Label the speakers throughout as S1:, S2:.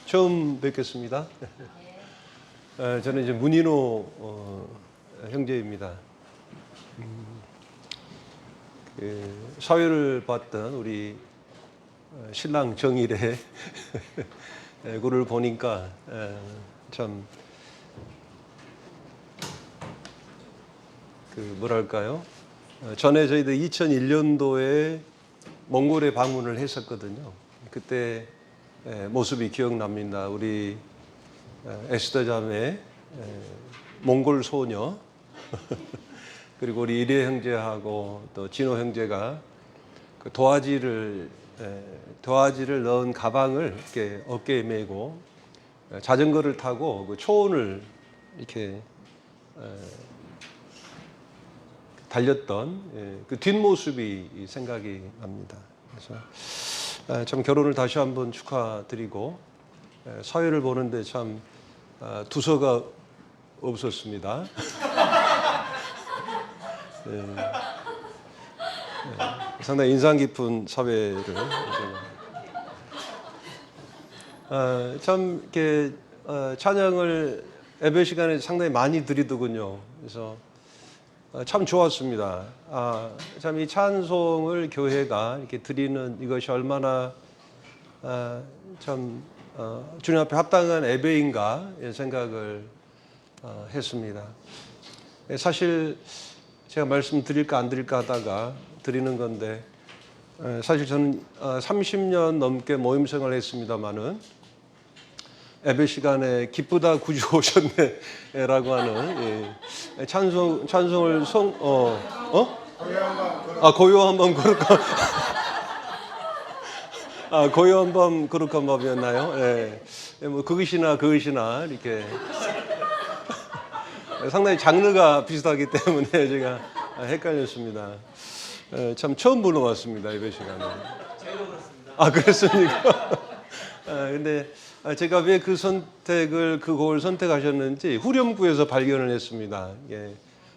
S1: 처음 뵙겠습니다. 저는 이제 문인호 형제입니다. 사회를 봤던 우리 신랑 정일의 그를 보니까 참 뭐랄까요? 전에 저희들 2001년도에 몽골에 방문을 했었거든요. 그때 모습이 기억납니다. 우리 에스더 자매, 몽골 소녀, 그리고 우리 이래 형제하고 또 진호 형제가 그 도화지를 넣은 가방을 이렇게 어깨에 메고 자전거를 타고 그 초원을 이렇게 달렸던 그 뒷모습이 생각이 납니다. 그래서 참 결혼을 다시 한번 축하드리고 사회를 보는데 참 두서가 없었습니다. 상당히 인상 깊은 사회를 참 이렇게 찬양을 예배 시간에 상당히 많이 드리더군요. 그래서 참 좋았습니다. 참 이 찬송을 교회가 이렇게 드리는 이것이 얼마나 참 주님 앞에 합당한 예배인가 생각을 했습니다. 사실 제가 말씀드릴까 안 드릴까 하다가 드리는 건데 사실 저는 30년 넘게 모임생활을 했습니다마는 예배 시간에 기쁘다 구주 오셨네라고 하는 찬송을 고요 한번 그럴까 고요 한번 그럴까 법이었나요? 뭐 그것이나 이렇게 상당히 장르가 비슷하기 때문에 제가 헷갈렸습니다. 참 처음 불러왔습니다. 예배 시간에.
S2: 저희도 그렇습니다.
S1: 그랬습니까? 근데 제가 왜 그 곡을 선택하셨는지 후렴구에서 발견을 했습니다.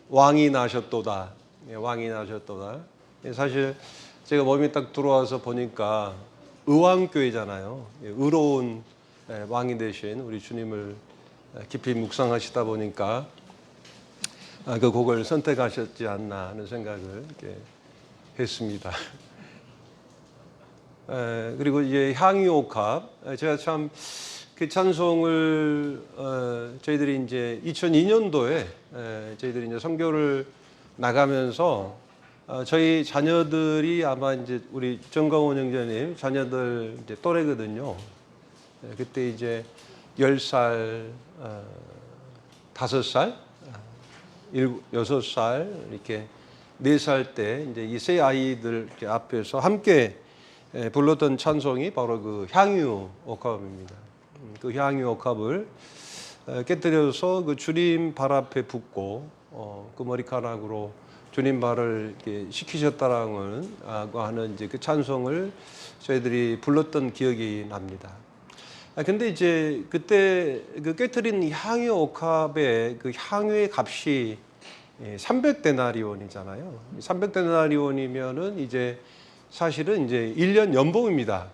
S1: 왕이 나셨도다. 왕이 나셨도다. 사실 제가 몸이 딱 들어와서 보니까 의왕교회잖아요. 의로운 왕이 되신 우리 주님을 깊이 묵상하시다 보니까 그 곡을 선택하셨지 않나 하는 생각을 이렇게 했습니다. 그리고 이제 향유옥합, 제가 참 그 찬송을 저희들이 이제 2002년도에 저희들이 이제 선교를 나가면서 저희 자녀들이 아마 이제 우리 정광훈 형제님 자녀들 이제 또래거든요. 그때 이제 10살, 5살, 6살 이렇게 4살 때 이제 이 세 아이들 앞에서 함께 불렀던 찬송이 바로 그 향유 옥합입니다. 그 향유 옥합을 깨뜨려서 그 주님 발 앞에 붓고 그 머리카락으로 주님 발을 이렇게 식히셨다라는 하는 이제 그 찬송을 저희들이 불렀던 기억이 납니다. 근데 이제 그때 그 깨뜨린 향유 옥합의 그 향유의 값이 300데나리온이잖아요. 300데나리온이면은 이제 사실은 이제 1년 연봉입니다.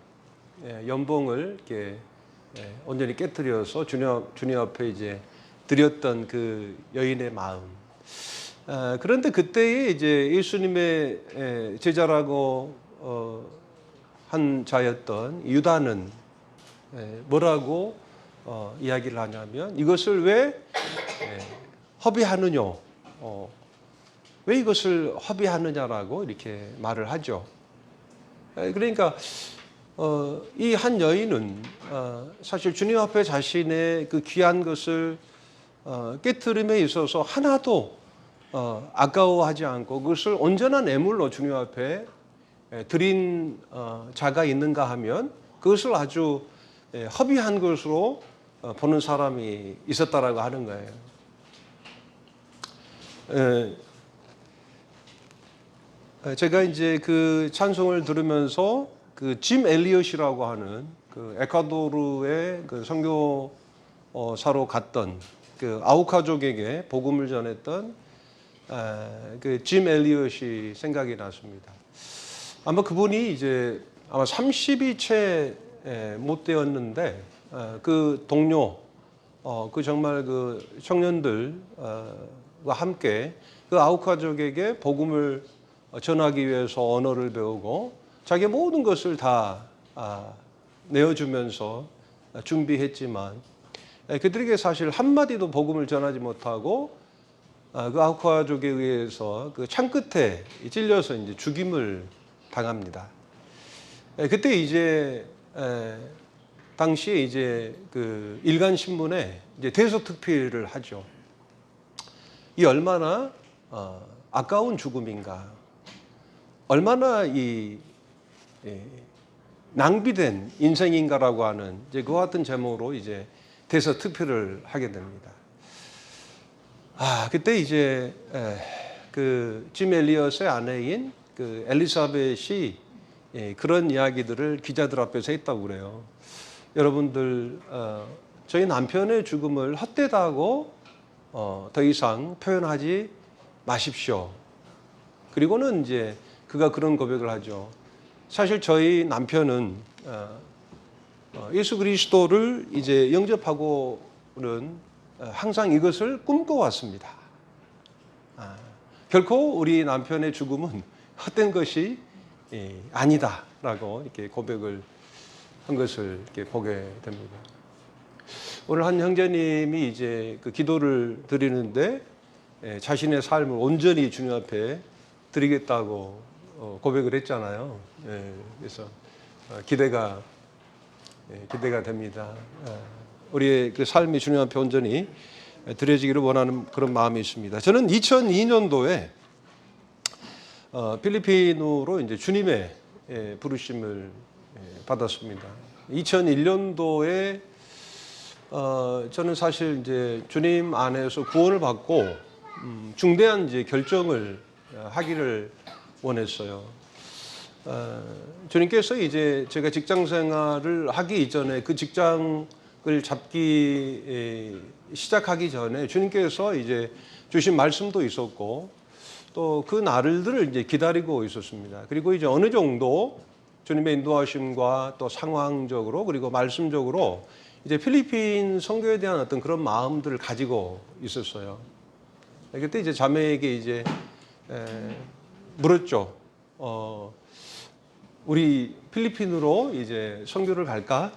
S1: 연봉을 이렇게 온전히 깨뜨려서 주님 앞에 이제 드렸던 그 여인의 마음. 그런데 그때에 이제 예수님의 제자라고 한 자였던 유다는 뭐라고 이야기를 하냐면 이것을 왜 허비하느냐, 왜 이것을 허비하느냐라고 이렇게 말을 하죠. 그러니까 이 한 여인은 사실 주님 앞에 자신의 그 귀한 것을 깨트림에 있어서 하나도 아까워하지 않고 그것을 온전한 예물로 주님 앞에 드린 자가 있는가 하면 그것을 아주 허비한 것으로 보는 사람이 있었다라고 하는 거예요. 제가 이제 그 찬송을 들으면서 그 짐 엘리엇이라고 하는 그 에콰도르의 그 선교사로 갔던 그 아우카족에게 복음을 전했던 그 짐 엘리엇이 생각이 났습니다. 아마 그분이 이제 아마 30이 채 못 되었는데 그 동료, 그 정말 그 청년들과 함께 그 아우카족에게 복음을 전하기 위해서 언어를 배우고 자기 모든 것을 다 내어주면서 준비했지만 그들에게 사실 한마디도 복음을 전하지 못하고 그 아우카족에 의해서 그 창 끝에 찔려서 이제 죽임을 당합니다. 그때 이제 당시에 이제 그 일간 신문에 이제 대서특필을 하죠. 이 얼마나 아까운 죽음인가, 얼마나 이 낭비된 인생인가라고 하는 이제 그와 같은 제목으로 이제 대서특필을 하게 됩니다. 그때 이제 그 짐 엘리엇의 아내인 그 엘리사벳이 그런 이야기들을 기자들 앞에서 했다고 그래요. 여러분들, 저희 남편의 죽음을 헛되다고 더 이상 표현하지 마십시오. 그리고는 이제 그가 그런 고백을 하죠. 사실 저희 남편은 예수 그리스도를 이제 영접하고는 항상 이것을 꿈꿔왔습니다. 결코 우리 남편의 죽음은 헛된 것이 아니다라고 이렇게 고백을 한 것을 이렇게 보게 됩니다. 오늘 한 형제님이 이제 그 기도를 드리는데 자신의 삶을 온전히 주님 앞에 드리겠다고 고백을 했잖아요. 그래서 기대가 됩니다. 우리의 그 삶이 주님 앞에 온전히 드려지기를 원하는 그런 마음이 있습니다. 저는 2002년도에 필리핀으로 이제 주님의 부르심을 받았습니다. 2001년도에 저는 사실 이제 주님 안에서 구원을 받고 중대한 이제 결정을 하기를 원했어요. 주님께서 이제 제가 직장 생활을 하기 이전에 그 직장을 시작하기 전에 주님께서 이제 주신 말씀도 있었고 또 그 날들을 이제 기다리고 있었습니다. 그리고 이제 어느 정도 주님의 인도하심과 또 상황적으로 그리고 말씀적으로 이제 필리핀 선교에 대한 어떤 그런 마음들을 가지고 있었어요. 그때 이제 자매에게 이제 물었죠. 우리 필리핀으로 이제 선교를 갈까?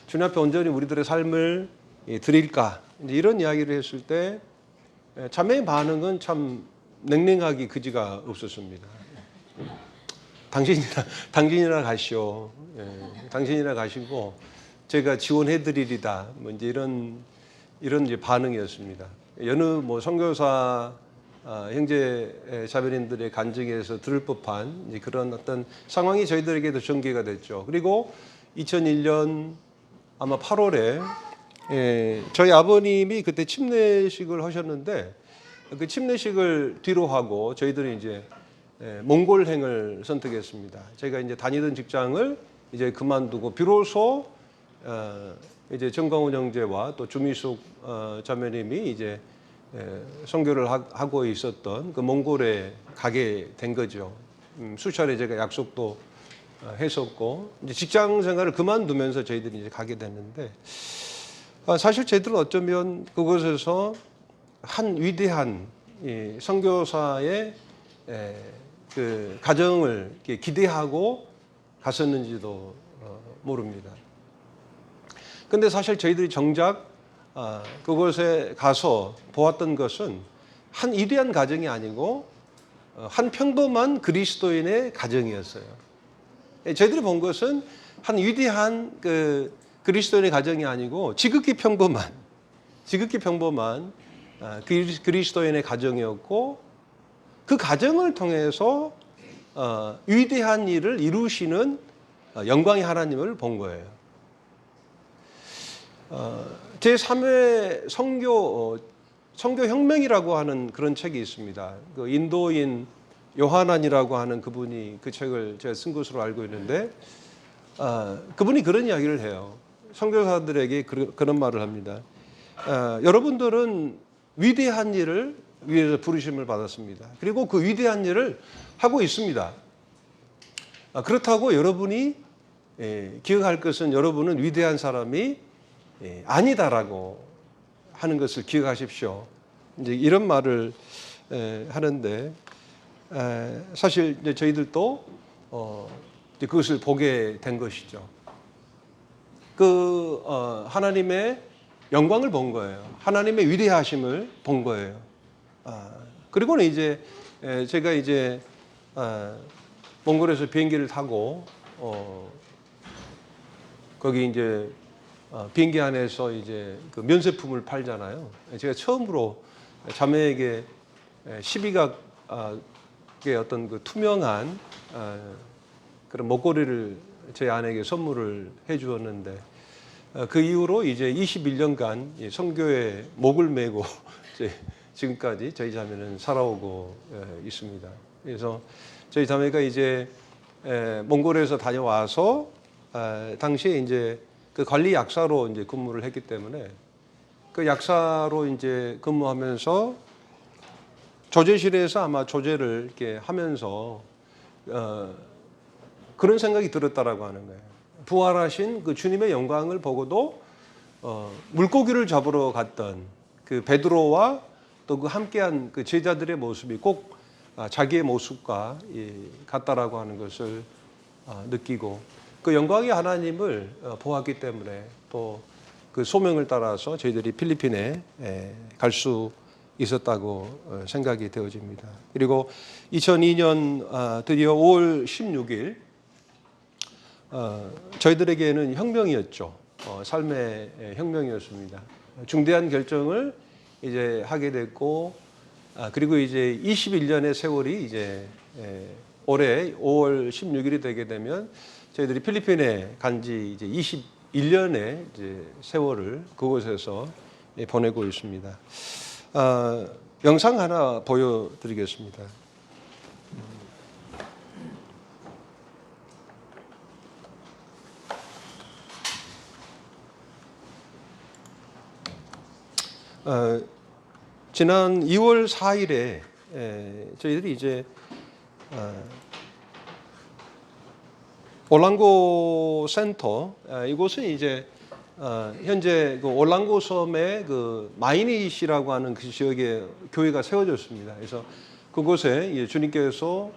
S1: 주님 앞에 온전히 우리들의 삶을 드릴까? 이제 이런 이야기를 했을 때 자매의 반응은 참 냉랭하기 그지가 없었습니다. 당신이나 가시오. 당신이나 가시고 제가 지원해드리리다. 뭐 이제 이런 이제 반응이었습니다. 여느 뭐 선교사 형제 자매님들의 간증에서 들을 법한 이제 그런 어떤 상황이 저희들에게도 전개가 됐죠. 그리고 2001년 아마 8월에 저희 아버님이 그때 침례식을 하셨는데 그 침례식을 뒤로 하고 저희들이 이제 몽골행을 선택했습니다. 제가 이제 다니던 직장을 이제 그만두고 비로소 이제 정광훈 형제와 또 주미숙 자매님이 이제 선교를 하고 있었던 그 몽골에 가게 된 거죠. 수차례 제가 약속도 했었고 이제 직장 생활을 그만두면서 저희들이 이제 가게 됐는데 사실 저희들은 어쩌면 그곳에서 한 위대한 선교사의 그 가정을 기대하고 갔었는지도 모릅니다. 근데 사실 저희들이 정작 그곳에 가서 보았던 것은 한 위대한 가정이 아니고 한 평범한 그리스도인의 가정이었어요. 저희들이 본 것은 한 위대한 그 그리스도인의 가정이 아니고 지극히 평범한 그리스도인의 가정이었고 그 가정을 통해서 위대한 일을 이루시는 영광의 하나님을 본 거예요. 제3회 선교혁명이라고 하는 그런 책이 있습니다. 그 인도인 요하난이라고 하는 그분이 그 책을 제가 쓴 것으로 알고 있는데 그분이 그런 이야기를 해요. 선교사들에게 그런 말을 합니다. 여러분들은 위대한 일을 위해서 부르심을 받았습니다. 그리고 그 위대한 일을 하고 있습니다. 그렇다고 여러분이 기억할 것은 여러분은 위대한 사람이 아니다라고 하는 것을 기억하십시오. 이제 이런 말을 하는데 사실 이제 저희들도 이제 그것을 보게 된 것이죠. 하나님의 영광을 본 거예요. 하나님의 위대하심을 본 거예요. 그리고는 이제 제가 이제 몽골에서 비행기를 타고 거기 이제 비행기 안에서 이제 그 면세품을 팔잖아요. 제가 처음으로 자매에게 12각의 어떤 그 투명한 그런 목걸이를 제 아내에게 선물을 해주었는데 그 이후로 이제 21년간 선교에 목을 메고 지금까지 저희 자매는 살아오고 있습니다. 그래서 저희 자매가 이제 몽골에서 다녀와서 당시에 이제 그 관리 약사로 이제 근무를 했기 때문에 그 약사로 이제 근무하면서 조제실에서 아마 조제를 이렇게 하면서 그런 생각이 들었다라고 하는 거예요. 부활하신 그 주님의 영광을 보고도 물고기를 잡으러 갔던 그 베드로와 또 그 함께한 그 제자들의 모습이 꼭 자기의 모습과 같다라고 하는 것을 느끼고 그 영광의 하나님을 보았기 때문에 또 그 소명을 따라서 저희들이 필리핀에 갈 수 있었다고 생각이 되어집니다. 그리고 2002년 드디어 5월 16일 저희들에게는 혁명이었죠. 삶의 혁명이었습니다. 중대한 결정을 이제 하게 됐고 그리고 이제 21년의 세월이 이제 올해 5월 16일이 되게 되면 저희들이 필리핀에 간지 이제 21년의 이제 세월을 그곳에서 보내고 있습니다. 영상 하나 보여드리겠습니다. 지난 2월 4일에 저희들이 이제 올랑고 센터 이곳은 이제 현재 그 올랑고 섬의 그 마이닛이라고 하는 그 지역에 교회가 세워졌습니다. 그래서 그곳에 주님께서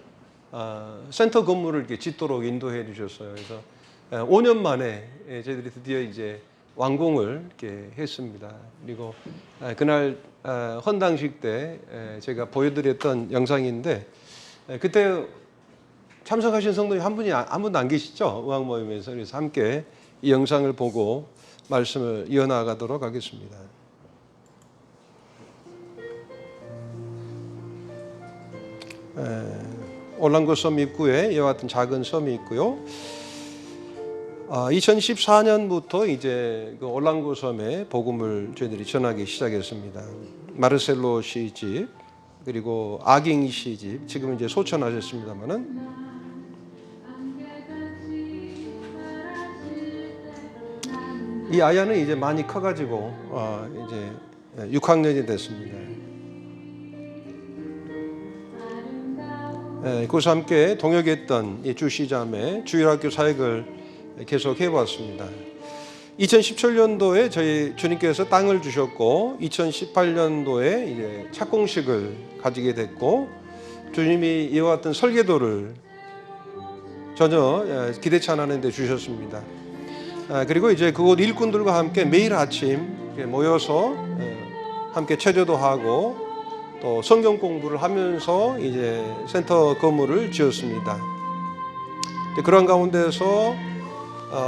S1: 센터 건물을 이렇게 짓도록 인도해 주셨어요. 그래서 5년 만에 저희들이 드디어 이제 완공을 이렇게 했습니다. 그리고 그날 헌당식 때 제가 보여드렸던 영상인데 그때 참석하신 성도님 한 분도 안 계시죠? 의학 모임에서. 그래서 함께 이 영상을 보고 말씀을 이어나가도록 하겠습니다. 올랑고 섬 입구에 이와 같은 작은 섬이 있고요. 2014년부터 이제 그 올랑고 섬에 복음을 저희들이 전하기 시작했습니다. 마르셀로 씨 집, 그리고 아깅 씨 집, 지금 이제 소천하셨습니다만은 이 아이는 이제 많이 커가지고 이제 6학년이 됐습니다. 그것과 함께 동역했던 이 주시자매 주일학교 사역을 계속 해왔습니다. 2017년도에 저희 주님께서 땅을 주셨고 2018년도에 이제 착공식을 가지게 됐고 주님이 이와 같은 설계도를 전혀 기대치 않았는데 주셨습니다. 그리고 이제 그곳 일꾼들과 함께 매일 아침 모여서 함께 체조도 하고 또 성경 공부를 하면서 이제 센터 건물을 지었습니다. 그런 가운데서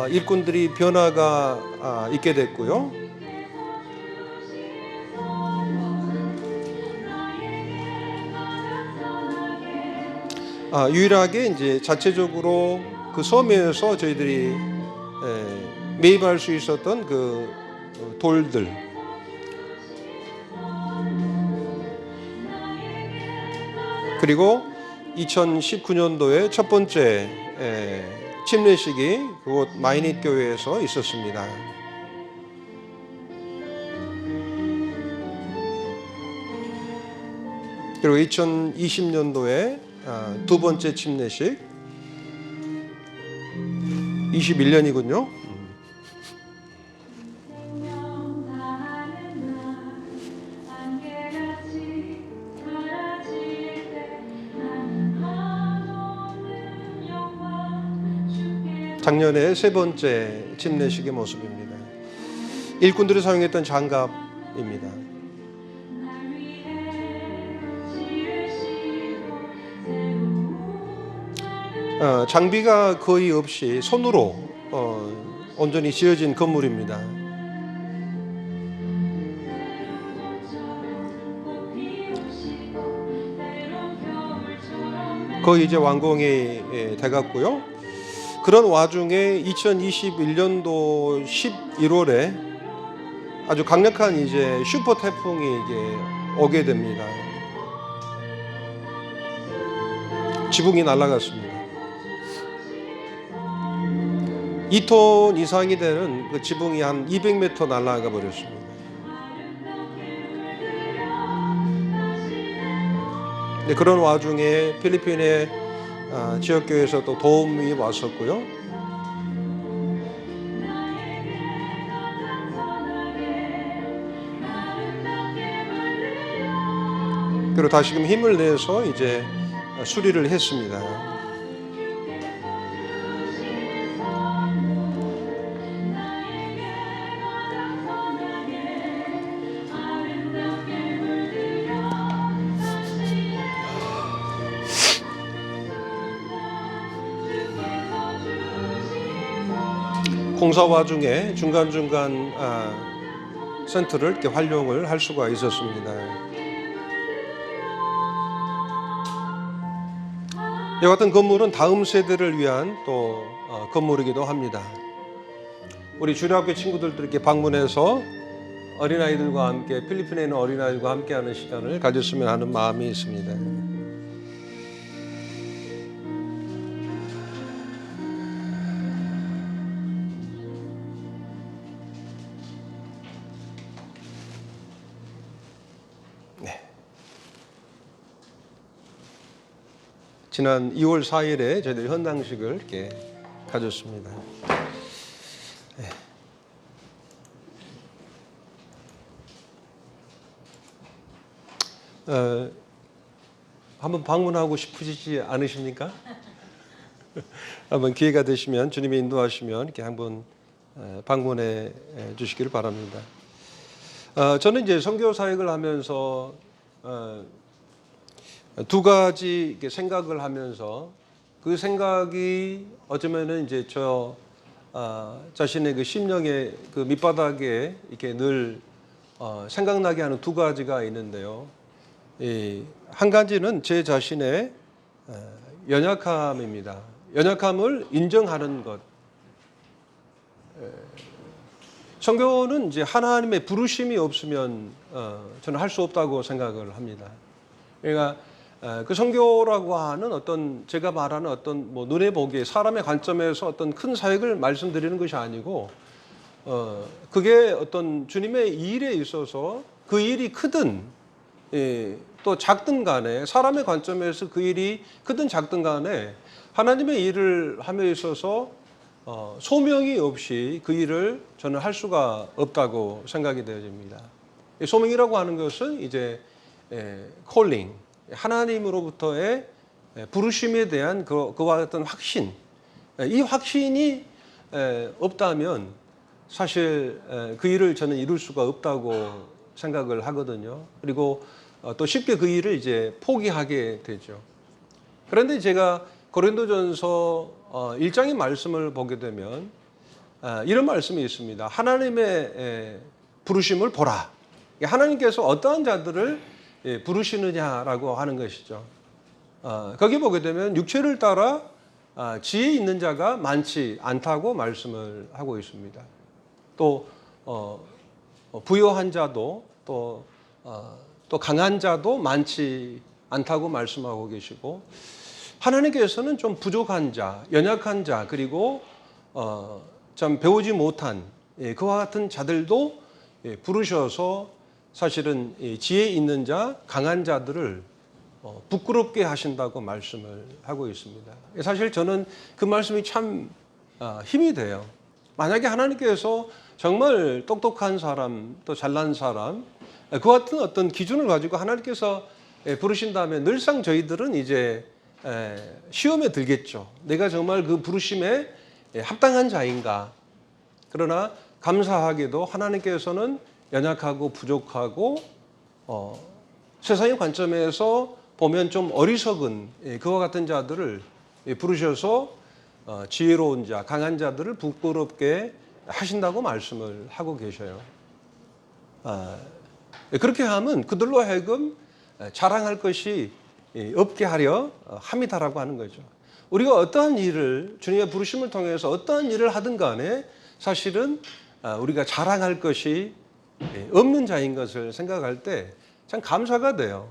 S1: 일꾼들이 변화가 있게 됐고요. 유일하게 이제 자체적으로 그 섬에서 저희들이 매입할 수 있었던 그 돌들, 그리고 2019년도에 첫 번째 침례식이 그곳 마이닛 교회에서 있었습니다. 그리고 2020년도에 두 번째 침례식, 21년이군요. 작년에 세 번째 침례식의 모습입니다. 일꾼들이 사용했던 장갑입니다. 장비가 거의 없이 손으로 온전히 지어진 건물입니다. 거의 이제 완공이 돼갔고요. 그런 와중에 2021년도 11월에 아주 강력한 이제 슈퍼 태풍이 이제 오게 됩니다. 지붕이 날아갔습니다. 2톤 이상이 되는 그 지붕이 한 200m 날아가 버렸습니다. 네, 그런 와중에 필리핀의 지역교회에서 또 도움이 왔었고요. 그리고 다시금 힘을 내서 이제 수리를 했습니다. 공사 와중에 중간중간 센터를 이렇게 활용을 할 수가 있었습니다. 이와 같은 건물은 다음 세대를 위한 또 건물이기도 합니다. 우리 주일학교 친구들도 이렇게 방문해서 어린아이들과 함께, 필리핀에 있는 어린아이들과 함께하는 시간을 가졌으면 하는 마음이 있습니다. 지난 2월 4일에 저희들이 헌당식을 이렇게 가졌습니다. 한번 방문하고 싶으시지 않으십니까? 한번 기회가 되시면 주님이 인도하시면 이렇게 한번 방문해 주시기를 바랍니다. 저는 이제 선교 사역을 하면서 두 가지 생각을 하면서 그 생각이 어쩌면은 이제 저 자신의 그 심령의 그 밑바닥에 이렇게 늘 생각나게 하는 두 가지가 있는데요. 한 가지는 제 자신의 연약함입니다. 연약함을 인정하는 것. 선교는 이제 하나님의 부르심이 없으면 저는 할 수 없다고 생각을 합니다. 그러니까 그 선교라고 하는 어떤 제가 말하는 어떤 뭐 눈에 보기에 사람의 관점에서 어떤 큰 사역을 말씀드리는 것이 아니고 그게 어떤 주님의 일에 있어서 그 일이 크든 또 작든 간에 사람의 관점에서 그 일이 크든 작든 간에 하나님의 일을 함에 있어서 소명이 없이 그 일을 저는 할 수가 없다고 생각이 되어집니다. 소명이라고 하는 것은 이제 콜링, 하나님으로부터의 부르심에 대한 그와 같은 확신, 이 확신이 없다면 사실 그 일을 저는 이룰 수가 없다고 생각을 하거든요. 그리고 또 쉽게 그 일을 이제 포기하게 되죠. 그런데 제가 고린도전서 1장의 말씀을 보게 되면 이런 말씀이 있습니다. 하나님의 부르심을 보라. 하나님께서 어떠한 자들을 부르시느냐라고 하는 것이죠. 거기 보게 되면 육체를 따라 지혜 있는 자가 많지 않다고 말씀을 하고 있습니다. 또 부요한 자도 또 강한 자도 많지 않다고 말씀하고 계시고 하나님께서는 좀 부족한 자, 연약한 자 그리고 좀 배우지 못한 그와 같은 자들도 부르셔서 사실은 지혜 있는 자, 강한 자들을 부끄럽게 하신다고 말씀을 하고 있습니다. 사실 저는 그 말씀이 참 힘이 돼요. 만약에 하나님께서 정말 똑똑한 사람, 또 잘난 사람, 그 같은 어떤 기준을 가지고 하나님께서 부르신다면 늘상 저희들은 이제 시험에 들겠죠. 내가 정말 그 부르심에 합당한 자인가. 그러나 감사하게도 하나님께서는 연약하고 부족하고 세상의 관점에서 보면 좀 어리석은 그와 같은 자들을 부르셔서 지혜로운 자, 강한 자들을 부끄럽게 하신다고 말씀을 하고 계셔요. 그렇게 하면 그들로 하여금 자랑할 것이 없게 하려 함이다라고 하는 거죠. 우리가 어떠한 일을 주님의 부르심을 통해서 어떠한 일을 하든 간에 사실은 우리가 자랑할 것이 없는 자인 것을 생각할 때 참 감사가 돼요.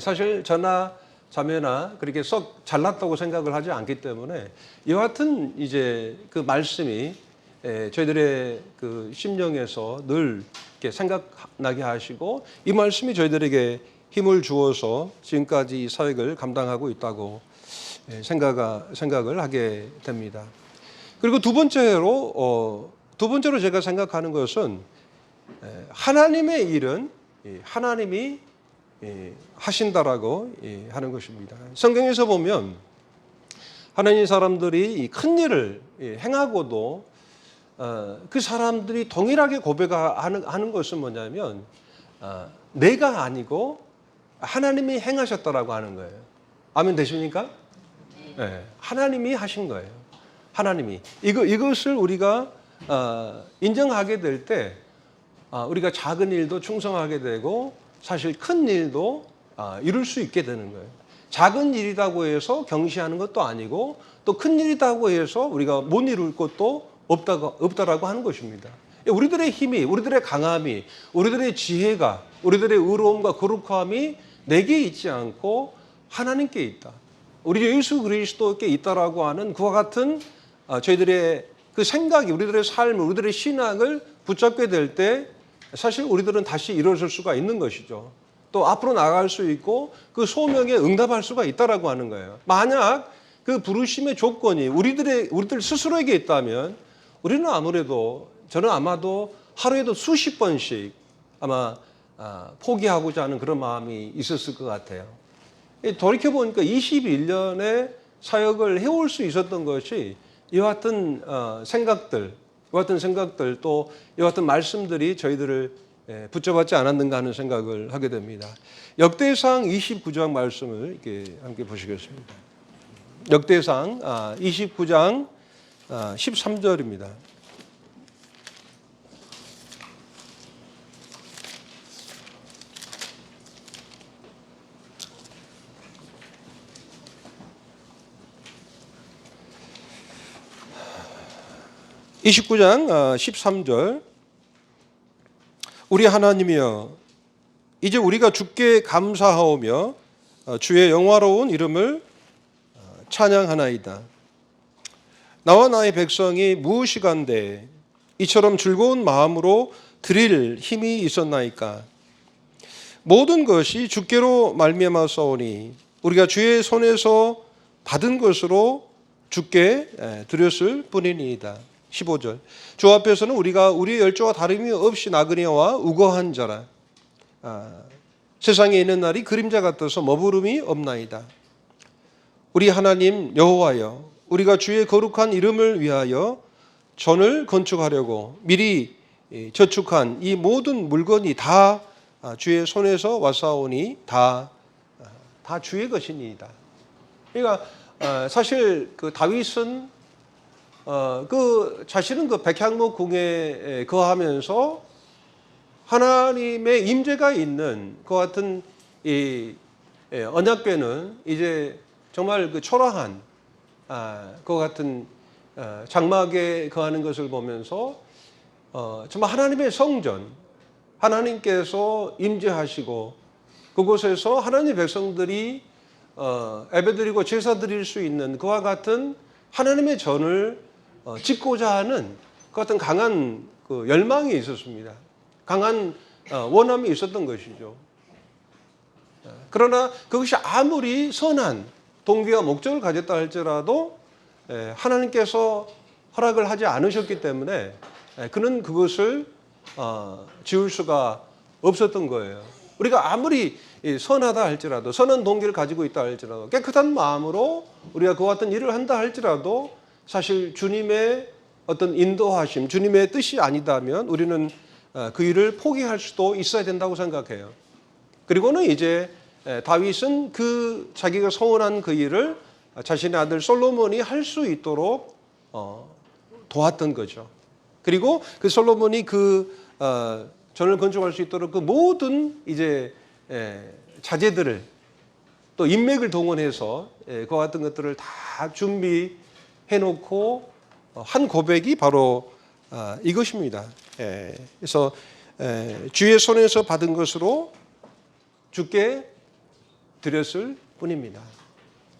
S1: 사실 저나 자매나 그렇게 썩 잘났다고 생각을 하지 않기 때문에 이와 같은 이제 그 말씀이 저희들의 그 심령에서 늘 이렇게 생각나게 하시고 이 말씀이 저희들에게 힘을 주어서 지금까지 이 사역을 감당하고 있다고 생각을 하게 됩니다. 그리고 두 번째로 제가 생각하는 것은 하나님의 일은 하나님이 하신다라고 하는 것입니다. 성경에서 보면 하나님 사람들이 큰 일을 행하고도 그 사람들이 동일하게 고백하는 것은 뭐냐면 내가 아니고 하나님이 행하셨다라고 하는 거예요. 아멘 되십니까? 네, 하나님이 하신 거예요. 하나님이 이것을 우리가 인정하게 될 때 우리가 작은 일도 충성하게 되고 사실 큰 일도 이룰 수 있게 되는 거예요. 작은 일이라고 해서 경시하는 것도 아니고 또 큰 일이라고 해서 우리가 못 이룰 것도 없다라고 하는 것입니다. 우리들의 힘이, 우리들의 강함이, 우리들의 지혜가, 우리들의 의로움과 거룩함이 내게 있지 않고 하나님께 있다. 우리 예수 그리스도께 있다라고 하는 그와 같은 저희들의 그 생각이 우리들의 삶, 우리들의 신앙을 붙잡게 될 때 사실 우리들은 다시 일어설 수가 있는 것이죠. 또 앞으로 나아갈 수 있고 그 소명에 응답할 수가 있다라고 하는 거예요. 만약 그 부르심의 조건이 우리들 스스로에게 있다면 우리는 아무래도 저는 아마도 하루에도 수십 번씩 아마 포기하고자 하는 그런 마음이 있었을 것 같아요. 돌이켜보니까 21년의 사역을 해올 수 있었던 것이 이와 같은 생각들 또 이와 같은 말씀들이 저희들을 붙잡았지 않았는가 하는 생각을 하게 됩니다. 역대상 29장 말씀을 이렇게 함께 보시겠습니다. 역대상 29장 13절입니다. (29장 13절) 우리 하나님이여 이제 우리가 주께 감사하오며 주의 영화로운 이름을 찬양하나이다. 나와 나의 백성이 무엇이간데 이처럼 즐거운 마음으로 드릴 힘이 있었나이까. 모든 것이 주께로 말미암았사오니 우리가 주의 손에서 받은 것으로 주께 드렸을 뿐이니이다. 15절 주 앞에서는 우리가 우리의 열조와 다름이 없이 나그네와 우거한 자라. 세상에 있는 날이 그림자 같아서 머무름이 없나이다. 우리 하나님 여호와여 우리가 주의 거룩한 이름을 위하여 전을 건축하려고 미리 저축한 이 모든 물건이 다 주의 손에서 왔사오니 다 주의 것이니이다. 그러니까 사실 그 다윗은 자신은 그 백향목 궁에 거하면서 하나님의 임재가 있는 그 같은 이 언약궤는 이제 정말 그 초라한 그 같은 장막에 거하는 것을 보면서 정말 하나님의 성전, 하나님께서 임재하시고 그곳에서 하나님의 백성들이 예배드리고 제사 드릴 수 있는 그와 같은 하나님의 전을 짓고자 하는 그 같은 강한 그 열망이 있었습니다. 강한 원함이 있었던 것이죠. 그러나 그것이 아무리 선한 동기와 목적을 가졌다 할지라도 하나님께서 허락을 하지 않으셨기 때문에 그는 그것을 지울 수가 없었던 거예요. 우리가 아무리 선하다 할지라도, 선한 동기를 가지고 있다 할지라도, 깨끗한 마음으로 우리가 그와 같은 일을 한다 할지라도 사실 주님의 어떤 인도하심, 주님의 뜻이 아니다면 우리는 그 일을 포기할 수도 있어야 된다고 생각해요. 그리고는 이제 다윗은 그 자기가 서원한 그 일을 자신의 아들 솔로몬이 할 수 있도록 도왔던 거죠. 그리고 그 솔로몬이 전을 건축할 수 있도록 그 모든 이제 자재들을 또 인맥을 동원해서 그와 같은 것들을 다 준비해 놓고 한 고백이 바로 이것입니다. 그래서 주의 손에서 받은 것으로 주께 드렸을 뿐입니다.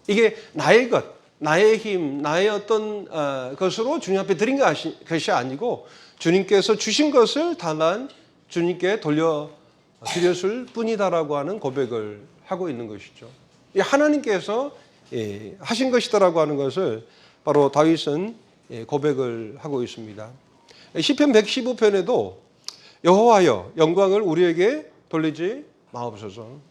S1: 이게 나의 것, 나의 힘, 나의 어떤 것으로 주님 앞에 드린 것이 아니고 주님께서 주신 것을 다만 주님께 돌려드렸을 뿐이다라고 하는 고백을 하고 있는 것이죠. 하나님께서 하신 것이다라고 하는 것을 바로 다윗은 고백을 하고 있습니다. 시편 115편에도 여호와여 영광을 우리에게 돌리지 마옵소서.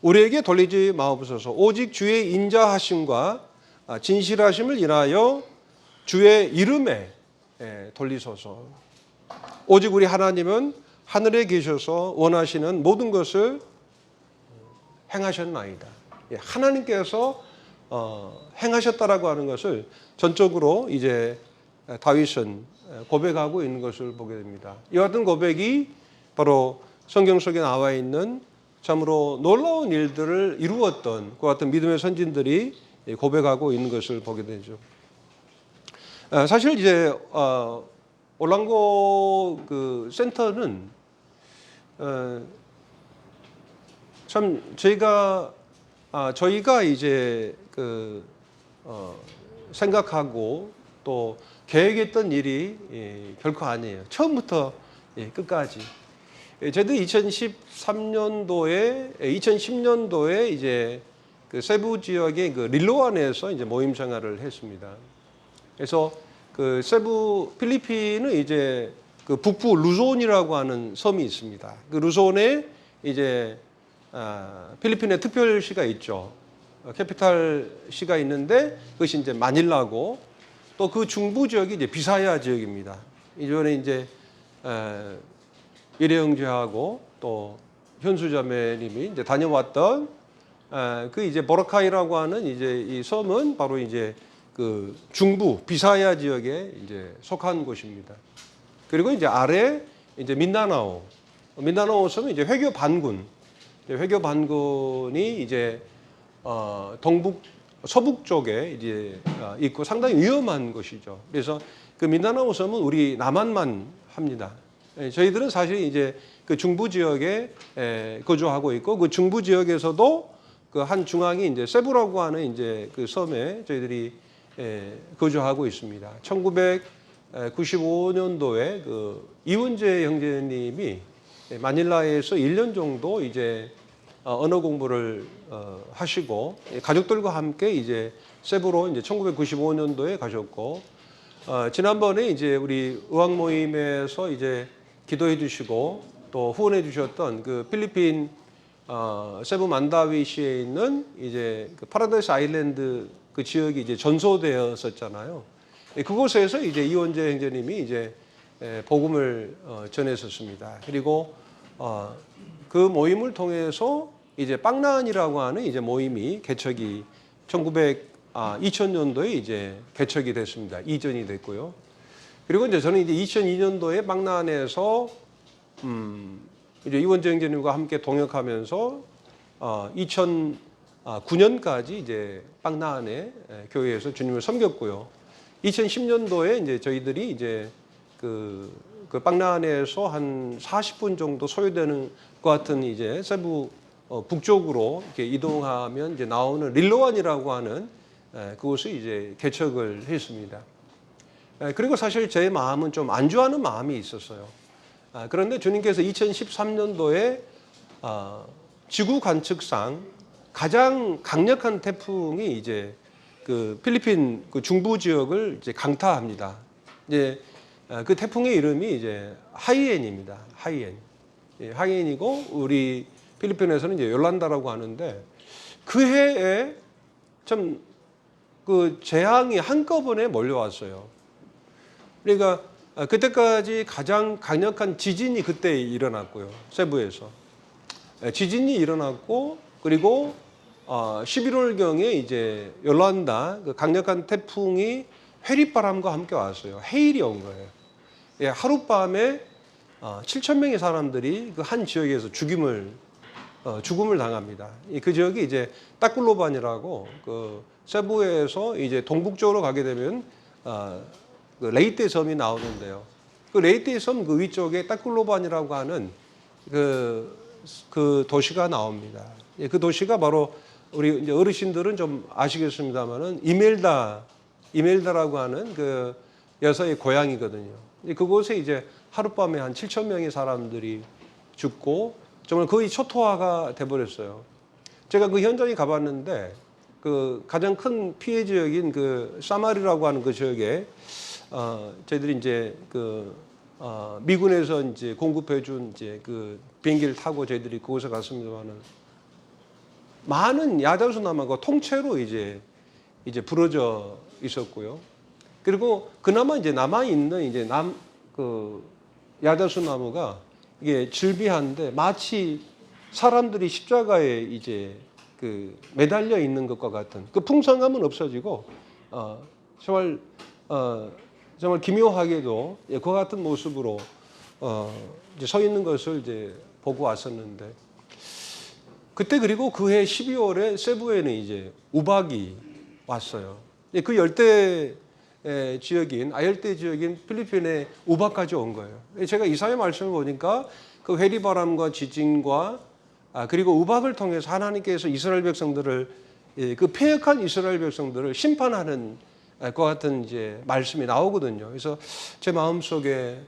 S1: 우리에게 돌리지 마옵소서. 오직 주의 인자하심과 진실하심을 인하여 주의 이름에 돌리소서. 오직 우리 하나님은 하늘에 계셔서 원하시는 모든 것을 행하셨나이다. 하나님께서 행하셨다라고 하는 것을 전적으로 이제 다윗은 고백하고 있는 것을 보게 됩니다. 이와 같은 고백이 바로 성경 속에 나와 있는 참으로 놀라운 일들을 이루었던 그 같은 믿음의 선진들이 고백하고 있는 것을 보게 되죠. 사실 이제 올랑고 그 센터는 참 저희가 이제 생각하고 또 계획했던 일이 결코 아니에요. 처음부터 끝까지. 저도 2010년도에 이제 그 세부 지역의 그 릴로안에서 이제 모임 생활을 했습니다. 그래서 그 세부 필리핀은 이제 그 북부 루손이라고 하는 섬이 있습니다. 그 루손에 이제 필리핀의 특별시가 있죠. 캐피탈 시가 있는데 그것이 이제 마닐라고 또 그 중부 지역이 이제 비사야 지역입니다. 이전에 이제 일회 형제하고 또 현수자매님이 이제 다녀왔던 그 이제 보라카이라고 하는 이제 이 섬은 바로 이제 그 중부 비사야 지역에 이제 속한 곳입니다. 그리고 이제 아래 이제 민다나오 섬은 이제 회교 반군이 이제 서북 쪽에 이제 있고 상당히 위험한 곳이죠. 그래서 그 민다나오 섬은 우리 남한만 합니다. 저희들은 사실 이제 그 중부 지역에 거주하고 있고 그 중부 지역에서도 그 한 중앙이 이제 세부라고 하는 이제 그 섬에 저희들이 거주하고 있습니다. 1995년도에 그 이원재 형제님이 마닐라에서 1년 정도 이제 언어 공부를 하시고 가족들과 함께 이제 세부로 이제 1995년도에 가셨고 지난번에 이제 우리 의학 모임에서 이제 기도해 주시고 또 후원해 주셨던 그 필리핀 세부 만다위시에 있는 이제 그 파라다이스 아일랜드 그 지역이 이제 전소되었었잖아요. 그곳에서 이제 이원재 형제님이 이제 복음을 전했었습니다. 그리고 그 모임을 통해서 이제 빵난이라고 하는 이제 모임이 개척이 2000년도에 이제 개척이 됐습니다. 이전이 됐고요. 그리고 이제 저는 이제 2002년도에 빵난에서 이제 이원재 형제님과 함께 동역하면서 2009년까지 이제 빵난의 교회에서 주님을 섬겼고요. 2010년도에 이제 저희들이 이제 그 빵난에서 한 40분 정도 소요되는 것 같은 이제 세부 북쪽으로 이렇게 이동하면 이제 나오는 릴로안이라고 하는 그곳을 이제 개척을 했습니다. 그리고 사실 제 마음은 좀 안주하는 마음이 있었어요. 그런데 주님께서 2013년도에 지구 관측상 가장 강력한 태풍이 이제 그 필리핀 그 중부 지역을 이제 강타합니다. 이제 그 태풍의 이름이 이제 하이엔입니다. 하이엔. 예, 하이엔이고 우리 필리핀에서는 이제 요란다라고 하는데 그 해에 참 그 재앙이 한꺼번에 몰려왔어요. 그러니까 그때까지 가장 강력한 지진이 그때 일어났고요. 세부에서. 지진이 일어났고 그리고 11월경에 이제 요란다 그 강력한 태풍이 회리바람과 함께 왔어요. 해일이 온 거예요. 예, 하룻밤에 7천 명의 사람들이 그 한 지역에서 죽음을 당합니다. 그 지역이 이제 따클로반이라고 그 세부에서 이제 동북쪽으로 가게 되면 그 레이테 섬이 나오는데요. 그 레이테 섬 그 위쪽에 따클로반이라고 하는 그 도시가 나옵니다. 예, 그 도시가 바로 우리 이제 어르신들은 좀 아시겠습니다만은 이멜다라고 하는 그 여사의 고향이거든요. 그곳에 이제 하룻밤에 한 7천 명의 사람들이 죽고 정말 거의 초토화가 돼버렸어요. 제가 그 현장에 가봤는데 그 가장 큰 피해 지역인 그 사마리라고 하는 그 지역에 저희들이 이제 미군에서 이제 공급해준 이제 그 비행기를 타고 저희들이 그곳에 갔습니다만은 많은 야자수 나무가 통째로 이제 부러져 있었고요. 그리고 그나마 이제 남아 있는 이제 그 야자수 나무가 이게 질비한데 마치 사람들이 십자가에 이제 그 매달려 있는 것과 같은 그 풍성함은 없어지고 정말 기묘하게도 그와 같은 모습으로 이제 서 있는 것을 이제 보고 왔었는데 그때 그리고 그해 12월에 세부에는 이제 우박이 왔어요. 그 열대 지역인 아열대 지역인 필리핀에 우박까지 온 거예요. 제가 이사야 말씀을 보니까 그 회리바람과 지진과 그리고 우박을 통해서 하나님께서 이스라엘 백성들을 그 패역한 이스라엘 백성들을 심판하는 것 같은 이제 말씀이 나오거든요. 그래서 제 마음 속에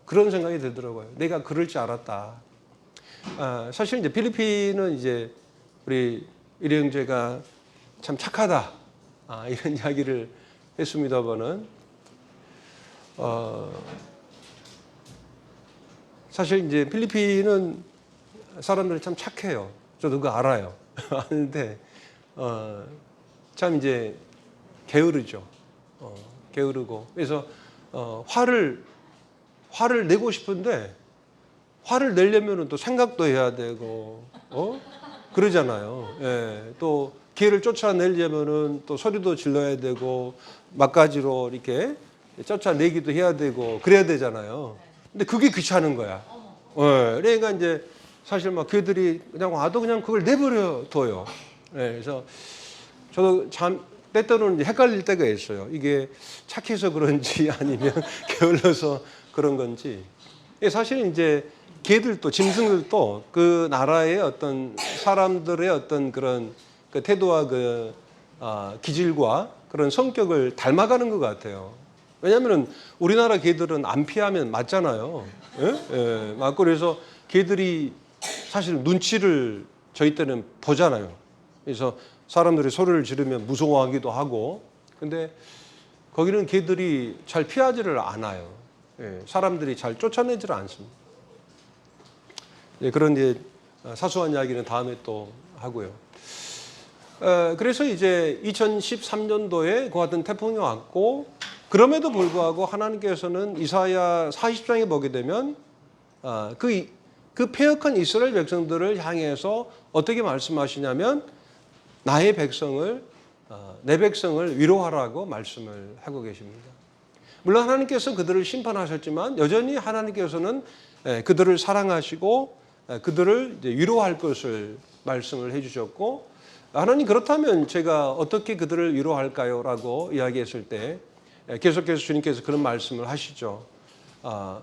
S1: 그런 생각이 들더라고요. 내가 그럴 줄 알았다. 사실 이제 필리핀은 이제 우리 이래 형제가 참 착하다. 이런 이야기를 했습니다만은 사실 이제 필리핀은 사람들이 참 착해요. 저도 그거 알아요. 아는데 참 이제 게으르죠. 게으르고 그래서 화를 내고 싶은데 화를 내려면은 또 생각도 해야 되고 그러잖아요. 예, 또 기회를 쫓아내려면은 또 소리도 질러야 되고 막가지로 이렇게 쫓아내기도 해야 되고 그래야 되잖아요. 근데 그게 귀찮은 거야. 예, 그러니까 이제 사실 막 걔들이 그냥 와도 그냥 그걸 내버려 둬요. 예, 그래서 저도 참 때때로는 이제 헷갈릴 때가 있어요. 이게 착해서 그런지 아니면 게을러서 그런 건지. 사실 이제 개들도 짐승들도 그 나라의 어떤 사람들의 어떤 그런 그 태도와 그 기질과 그런 성격을 닮아가는 것 같아요. 왜냐하면 우리나라 개들은 안 피하면 맞잖아요. 예? 예, 맞고 그래서 개들이 사실 눈치를 저희 때는 보잖아요. 그래서 사람들이 소리를 지르면 무서워하기도 하고, 근데 거기는 개들이 잘 피하지를 않아요. 예, 사람들이 잘 쫓아내지를 않습니다. 예, 그런 이제 사소한 이야기는 다음에 또 하고요. 그래서 이제 2013년도에 그 같은 태풍이 왔고, 그럼에도 불구하고 하나님께서는 이사야 40장에 보게 되면 그 패역한 이스라엘 백성들을 향해서 어떻게 말씀하시냐면 나의 백성을 내 백성을 위로하라고 말씀을 하고 계십니다. 물론 하나님께서 그들을 심판하셨지만 여전히 하나님께서는 그들을 사랑하시고 그들을 이제 위로할 것을 말씀을 해주셨고 하나님 그렇다면 제가 어떻게 그들을 위로할까요? 라고 이야기했을 때 계속해서 주님께서 그런 말씀을 하시죠.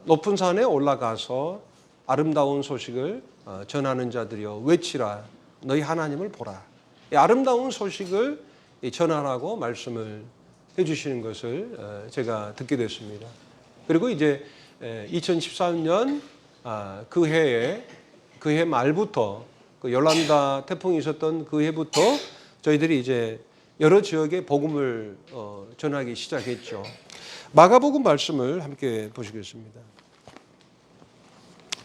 S1: 높은 산에 올라가서 아름다운 소식을 전하는 자들이여 외치라 너희 하나님을 보라. 이 아름다운 소식을 전하라고 말씀을 해주시는 것을 제가 듣게 됐습니다. 그리고 이제 2013년 그 해 말부터 그 요란다 태풍이 있었던 그 해부터 저희들이 이제 여러 지역에 복음을 전하기 시작했죠. 마가복음 말씀을 함께 보시겠습니다.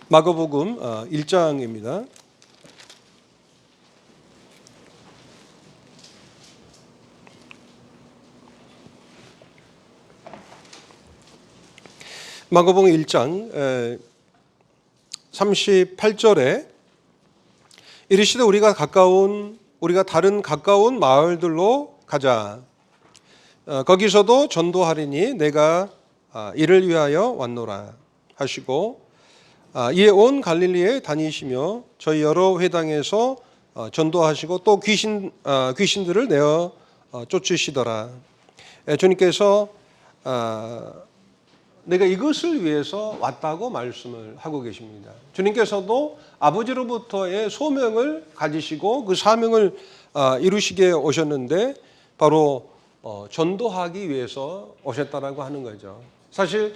S1: 마가복음 1장입니다. 마가복음 1장 38절에 이르시되 우리가 다른 가까운 마을들로 가자. 거기서도 전도하리니 내가 이를 위하여 왔노라 하시고 이에 온 갈릴리에 다니시며 저희 여러 회당에서 전도하시고 또 귀신들을 내어 쫓으시더라. 주님께서 내가 이것을 위해서 왔다고 말씀을 하고 계십니다. 주님께서도 아버지로부터의 소명을 가지시고 그 사명을 이루시게 오셨는데 바로 전도하기 위해서 오셨다라고 하는 거죠. 사실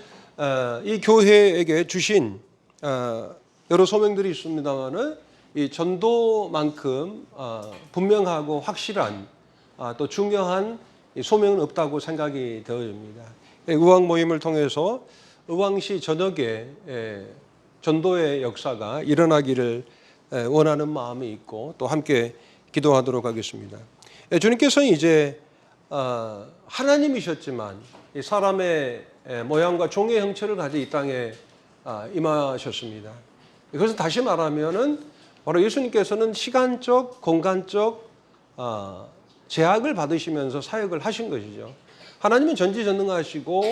S1: 이 교회에게 주신 여러 소명들이 있습니다만은 이 전도만큼 분명하고 확실한 또 중요한 소명은 없다고 생각이 되어집니다. 의왕 모임을 통해서 의왕시 전역에 전도의 역사가 일어나기를 원하는 마음이 있고 또 함께 기도하도록 하겠습니다. 주님께서는 이제 하나님이셨지만 사람의 모양과 종의 형체를 가진 이 땅에 임하셨습니다. 그래서 다시 말하면은 바로 예수님께서는 시간적, 공간적 제약을 받으시면서 사역을 하신 것이죠. 하나님은 전지전능하시고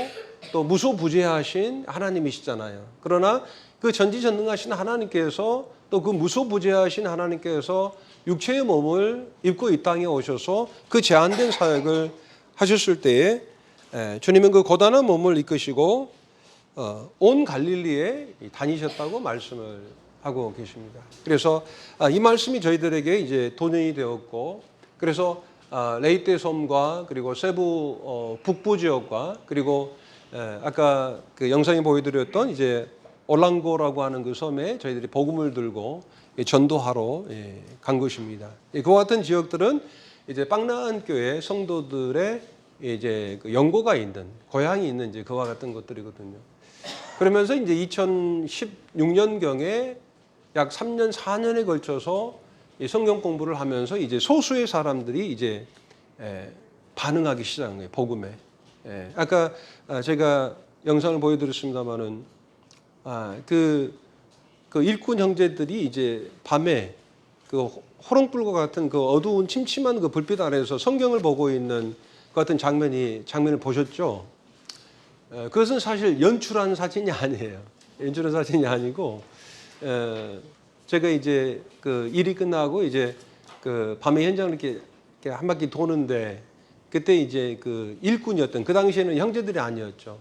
S1: 또 무소부재하신 하나님이시잖아요. 그러나 그 전지전능하신 하나님께서 또 그 무소부재하신 하나님께서 육체의 몸을 입고 이 땅에 오셔서 그 제한된 사역을 하셨을 때에 주님은 그 고단한 몸을 이끄시고 온 갈릴리에 다니셨다고 말씀을 하고 계십니다. 그래서 이 말씀이 저희들에게 이제 도전이 되었고, 그래서 레이테 섬과 그리고 세부 북부 지역과 그리고 아까 그 영상에 보여드렸던 이제 올랑고라고 하는 그 섬에 저희들이 복음을 들고 전도하러 간 것입니다. 그와 같은 지역들은 이제 빵나안 교회 성도들의 이제 그 연고가 있는 고향이 있는 이제 그와 같은 것들이거든요. 그러면서 이제 2016년 경에 약 3년 4년에 걸쳐서 성경 공부를 하면서 이제 소수의 사람들이 이제 반응하기 시작한 거예요. 복음에. 아까 제가 영상을 보여드렸습니다만은 그 일꾼 형제들이 이제 밤에 그 호롱불과 같은 그 어두운 침침한 그 불빛 아래에서 성경을 보고 있는 그 같은 장면을 보셨죠? 그것은 사실 연출한 사진이 아니에요. 연출한 사진이 아니고 제가 이제 그 일이 끝나고 이제 그 밤에 현장을 이렇게 한 바퀴 도는데 그때 이제 그 일꾼이었던, 그 당시에는 형제들이 아니었죠.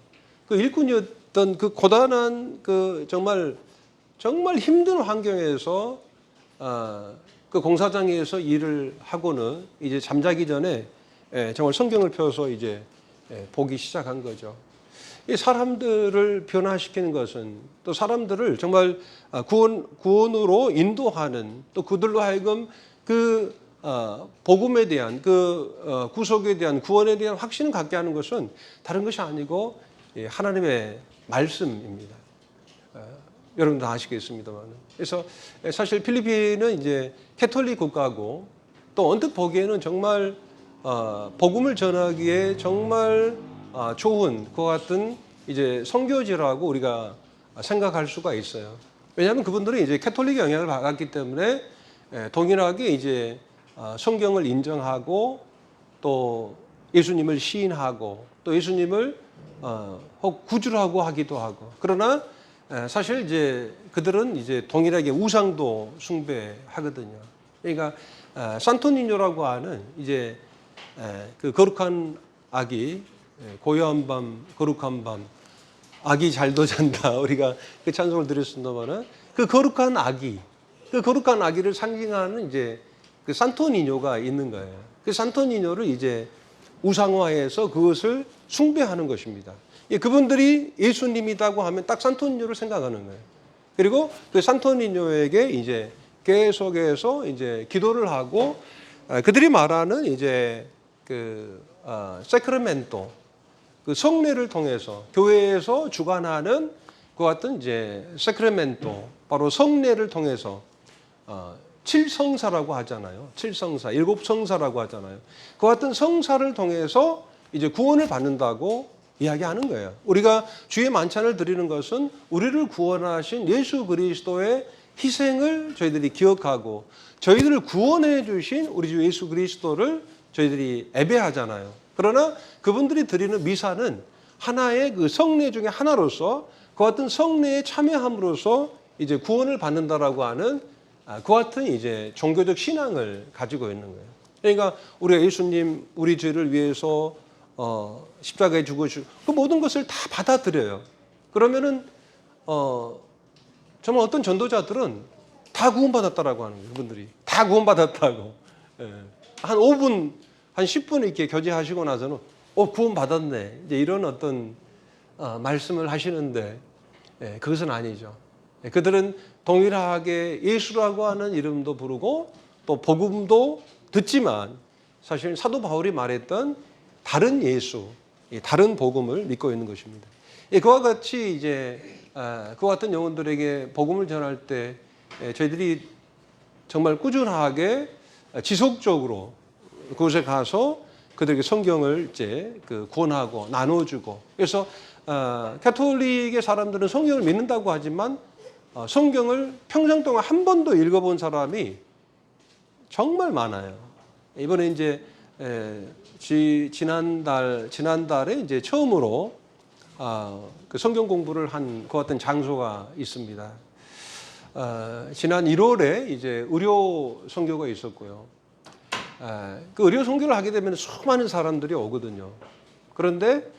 S1: 그 일꾼이었던 그 고단한 그 정말 힘든 환경에서 그 공사장에서 일을 하고는 이제 잠자기 전에 정말 성경을 펴서 이제 보기 시작한 거죠. 이 사람들을 변화시키는 것은 또 사람들을 정말 구원으로 인도하는, 또 그들로 하여금 그 복음에 대한 그 구속에 대한, 구원에 대한 확신을 갖게 하는 것은 다른 것이 아니고 하나님의 말씀입니다. 여러분 다 아시겠습니다만. 그래서 사실 필리핀은 이제 캐톨릭 국가고 또 언뜻 보기에는 정말 복음을 전하기에 정말 좋은 그와 같은 이제 선교지라고 우리가 생각할 수가 있어요. 왜냐하면 그분들은 이제 캐톨릭 영향을 받았기 때문에 동일하게 이제 성경을 인정하고 또 예수님을 시인하고 또 예수님을 혹 구주라고 하기도 하고, 그러나 사실 이제 그들은 이제 동일하게 우상도 숭배하거든요. 그러니까 산토니뇨라고 하는 이제 그 거룩한 아기, 고요한 밤, 거룩한 밤, 아기 잘도 잔다. 우리가 그 찬송을 드렸습니다만은 그 거룩한 아기를 상징하는 이제 그 산토니뇨가 있는 거예요. 그 산토니뇨를 이제 우상화해서 그것을 숭배하는 것입니다. 그분들이 예수님이라고 하면 딱 산토니뇨를 생각하는 거예요. 그리고 그 산토니뇨에게 이제 계속해서 이제 기도를 하고 그들이 말하는 이제 그 세크라멘토, 그 성례를 통해서 교회에서 주관하는 그 같은 이제 세크레멘토, 바로 성례를 통해서 칠성사라고 하잖아요. 칠성사, 일곱 성사라고 하잖아요. 그 같은 성사를 통해서 이제 구원을 받는다고 이야기하는 거예요. 우리가 주의 만찬을 드리는 것은 우리를 구원하신 예수 그리스도의 희생을 저희들이 기억하고 저희들을 구원해 주신 우리 주 예수 그리스도를 저희들이 예배하잖아요. 그러나 그분들이 드리는 미사는 하나의 그 성례 중에 하나로서 그 같은 성례에 참여함으로써 이제 구원을 받는다라고 하는 그 같은 이제 종교적 신앙을 가지고 있는 거예요. 그러니까 우리가 예수님 우리 죄를 위해서 십자가에 죽으시고 그 모든 것을 다 받아들여요. 그러면은 정말 어떤 전도자들은 다 구원받았다라고 하는 거예요. 그분들이 다 구원받았다고. 예. 한 5분, 한 10분 이렇게 교제하시고 나서는 구원받았네. 이제 이런 어떤 말씀을 하시는데 그것은 아니죠. 그들은 동일하게 예수라고 하는 이름도 부르고 또 복음도 듣지만 사실 사도 바울이 말했던 다른 예수, 다른 복음을 믿고 있는 것입니다. 그와 같이 이제 그와 같은 영혼들에게 복음을 전할 때 저희들이 정말 꾸준하게 지속적으로 그곳에 가서 그들에게 성경을 이제 구원하고 나눠주고 그래서 가톨릭의 사람들은 성경을 믿는다고 하지만 성경을 평생 동안 한 번도 읽어본 사람이 정말 많아요. 이번에 이제 지난달에 이제 처음으로 그 성경 공부를 한 그 같은 장소가 있습니다. 지난 1월에 이제 의료 선교가 있었고요. 그 의료 선교를 하게 되면 수많은 사람들이 오거든요. 그런데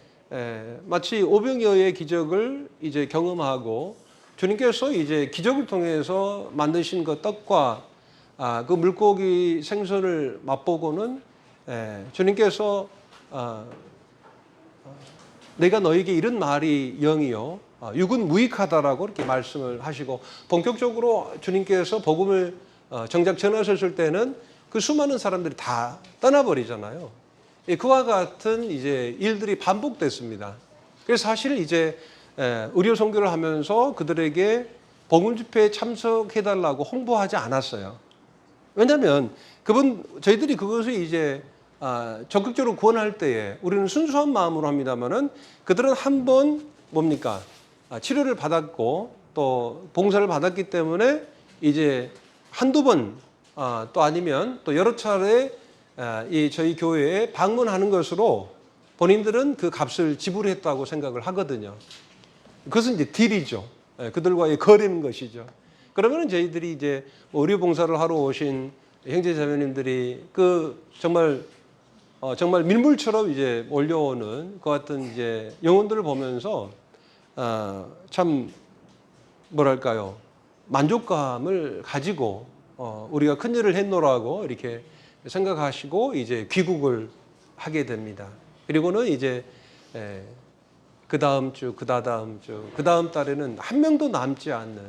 S1: 마치 오병이어의 기적을 이제 경험하고 주님께서 이제 기적을 통해서 만드신 그 떡과 그 물고기 생선을 맛보고는 주님께서 내가 너에게 이런 말이 영이요 육은 무익하다라고 이렇게 말씀을 하시고 본격적으로 주님께서 복음을 정작 전하셨을 때는 그 수많은 사람들이 다 떠나버리잖아요. 그와 같은 이제 일들이 반복됐습니다. 그래서 사실 이제 의료 선교를 하면서 그들에게 복음 집회에 참석해달라고 홍보하지 않았어요. 왜냐하면 저희들이 그것을 이제 적극적으로 구원할 때에 우리는 순수한 마음으로 합니다만은 그들은 한번 뭡니까? 치료를 받았고 또 봉사를 받았기 때문에 이제 한두 번 또 아니면 또 여러 차례 이 저희 교회에 방문하는 것으로 본인들은 그 값을 지불했다고 생각을 하거든요. 그것은 이제 딜이죠. 그들과의 거래는 것이죠. 그러면 저희들이 이제 의료 봉사를 하러 오신 형제 자매님들이 그 정말 밀물처럼 이제 몰려오는 그 같은 이제 영혼들을 보면서 참 뭐랄까요 만족감을 가지고 우리가 큰 일을 했노라고 이렇게 생각하시고 이제 귀국을 하게 됩니다. 그리고는 이제 그 다음 주, 그 다음 주, 그 다음 달에는 한 명도 남지 않는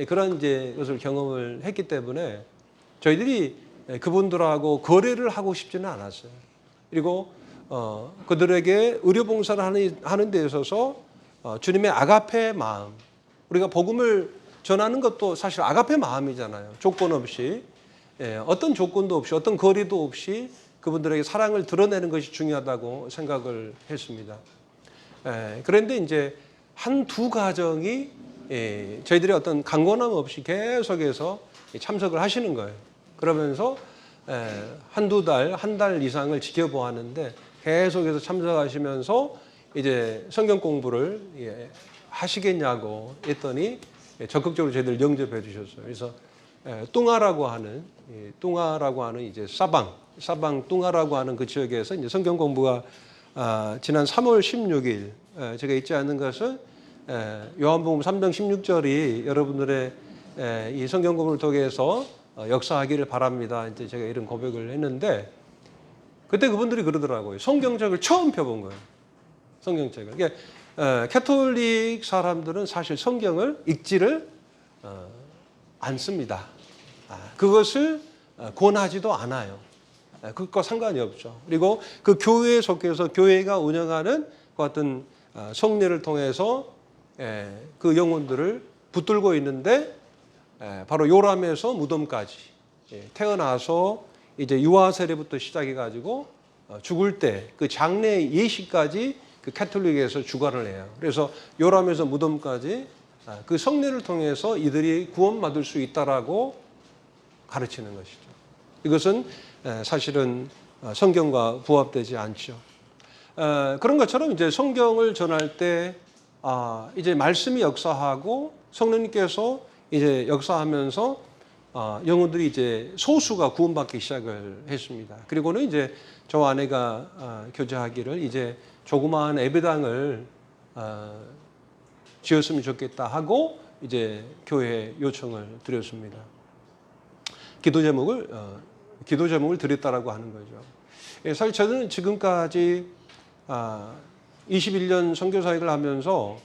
S1: 그런 이제 것을 경험을 했기 때문에 저희들이 그분들하고 거래를 하고 싶지는 않았어요. 그리고 그들에게 의료봉사를 하는 데 있어서 주님의 아가페 마음, 우리가 복음을 전하는 것도 사실 아가페 마음이잖아요. 조건 없이 어떤 조건도 없이 어떤 거리도 없이 그분들에게 사랑을 드러내는 것이 중요하다고 생각을 했습니다. 그런데 이제 한두 가정이 저희들이 어떤 강권함 없이 계속해서 참석을 하시는 거예요. 그러면서 한두 달, 한 달 이상을 지켜보았는데 계속해서 참석하시면서 이제 성경 공부를 하시겠냐고 했더니 적극적으로 저희들 영접해 주셨어요. 그래서 뚱아라고 하는 이제 사방 뚱아라고 하는 그 지역에서 이제 성경 공부가 지난 3월 16일 제가 잊지 않는 것은 요한복음 3장 16절이 여러분들의 이 성경 공부를 통해서 역사하기를 바랍니다. 이제 제가 이런 고백을 했는데 그때 그분들이 그러더라고요. 성경책을 처음 펴본 거예요. 성경책을. 그러니까 가톨릭 사람들은 사실 성경을 읽지를 않습니다. 그것을 권하지도 않아요. 그것과 상관이 없죠. 그리고 그 교회에 속해서 교회가 운영하는 같은 성례를 통해서 그 영혼들을 붙들고 있는데 바로 요람에서 무덤까지 태어나서 이제 유아 세례부터 시작해 가지고 죽을 때 그 장례 예식까지 그 카톨릭에서 주관을 해요. 그래서 요람에서 무덤까지 그 성례를 통해서 이들이 구원받을 수 있다라고 가르치는 것이죠. 이것은 사실은 성경과 부합되지 않죠. 그런 것처럼 이제 성경을 전할 때 이제 말씀이 역사하고 성령님께서 이제 역사하면서 영혼들이 이제 소수가 구원받기 시작을 했습니다. 그리고는 이제 저 아내가 교제하기를 이제 조그마한 예배당을 지었으면 좋겠다 하고 이제 교회에 요청을 드렸습니다. 기도 제목을 드렸다라고 하는 거죠. 사실 저는 지금까지 21년 선교사역을 하면서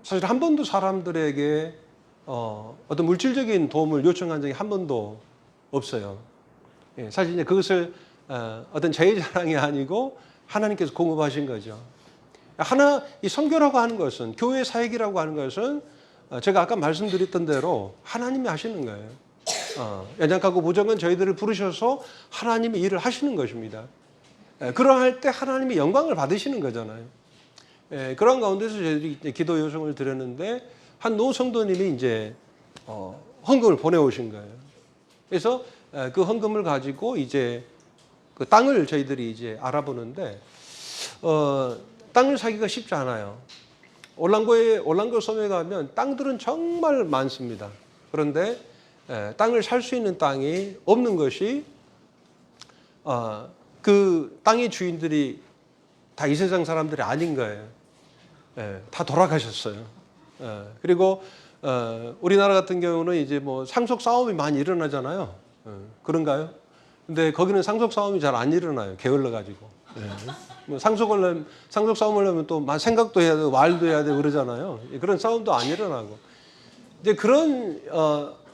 S1: 사실 한 번도 사람들에게 어떤 물질적인 도움을 요청한 적이 한 번도 없어요. 사실 이제 그것을 어떤 제 자랑이 아니고 하나님께서 공급하신 거죠. 이 선교라고 하는 것은, 교회 사역이라고 하는 것은 제가 아까 말씀드렸던 대로 하나님이 하시는 거예요. 연약하고 부족한 저희들을 부르셔서 하나님이 일을 하시는 것입니다. 그러할 때 하나님이 영광을 받으시는 거잖아요. 그런 가운데서 저희들이 기도 요청을 드렸는데 한 노 성도님이 이제 헌금을 보내오신 거예요. 그래서 그 헌금을 가지고 이제 그 땅을 저희들이 이제 알아보는데 땅을 사기가 쉽지 않아요. 올랑고 섬에 가면 땅들은 정말 많습니다. 그런데 땅을 살 수 있는 땅이 없는 것이 그 땅의 주인들이 다 이 세상 사람들이 아닌 거예요. 다 돌아가셨어요. 그리고 우리나라 같은 경우는 이제 뭐 상속 싸움이 많이 일어나잖아요. 그런가요? 근데 거기는 상속 싸움이 잘 안 일어나요. 게을러 가지고. 뭐 상속 싸움을 하면 또 생각도 해야 되고 말도 해야 되고 그러잖아요. 그런 싸움도 안 일어나고. 이제 그런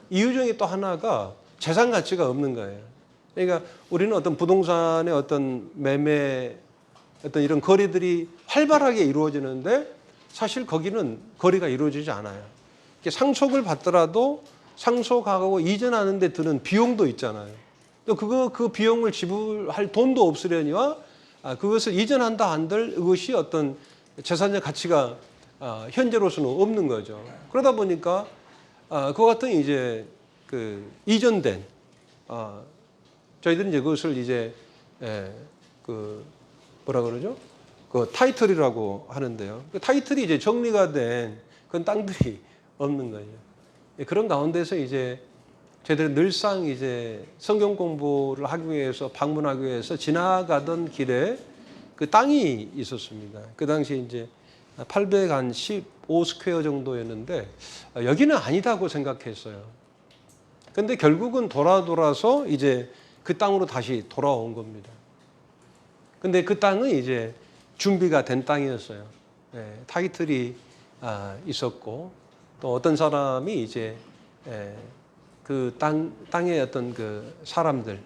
S1: 이유 중에 또 하나가 재산 가치가 없는 거예요. 그러니까 우리는 어떤 부동산의 어떤 매매, 어떤 이런 거래들이 활발하게 이루어지는데 사실 거기는 거래가 이루어지지 않아요. 상속을 받더라도 상속하고 이전하는 데 드는 비용도 있잖아요. 또 그 비용을 지불할 돈도 없으려니와 그것을 이전한다 한들 그것이 어떤 재산의 가치가 현재로서는 없는 거죠. 그러다 보니까 그와 같은 이제 그 이전된 저희들은 이제 그것을 이제 그 뭐라 그러죠? 그 타이틀이라고 하는데요. 그 타이틀이 이제 정리가 된 그런 땅들이 없는 거예요. 그런 가운데서 이제 저희들은 늘상 이제 성경 공부를 하기 위해서 방문하기 위해서 지나가던 길에 그 땅이 있었습니다. 그 당시 이제 815스퀘어 정도였는데 여기는 아니다고 생각했어요. 근데 결국은 돌아서 이제 그 땅으로 다시 돌아온 겁니다. 근데 그 땅은 이제 준비가 된 땅이었어요. 타이틀이 있었고 또 어떤 사람이 이제 그 땅의 어떤 그 사람들,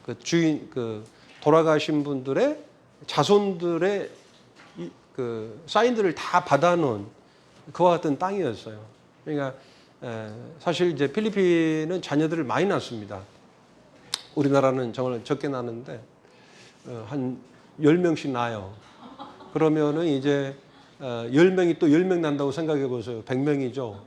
S1: 그 주인, 그 돌아가신 분들의 자손들의 그 사인들을 다 받아놓은 그와 같은 땅이었어요. 그러니까 사실 이제 필리핀은 자녀들을 많이 낳습니다. 우리나라는 정말 적게 낳는데 한 10명씩 낳아요. 그러면은 이제 10명이 또 10명 난다고 생각해 보세요. 100명이죠.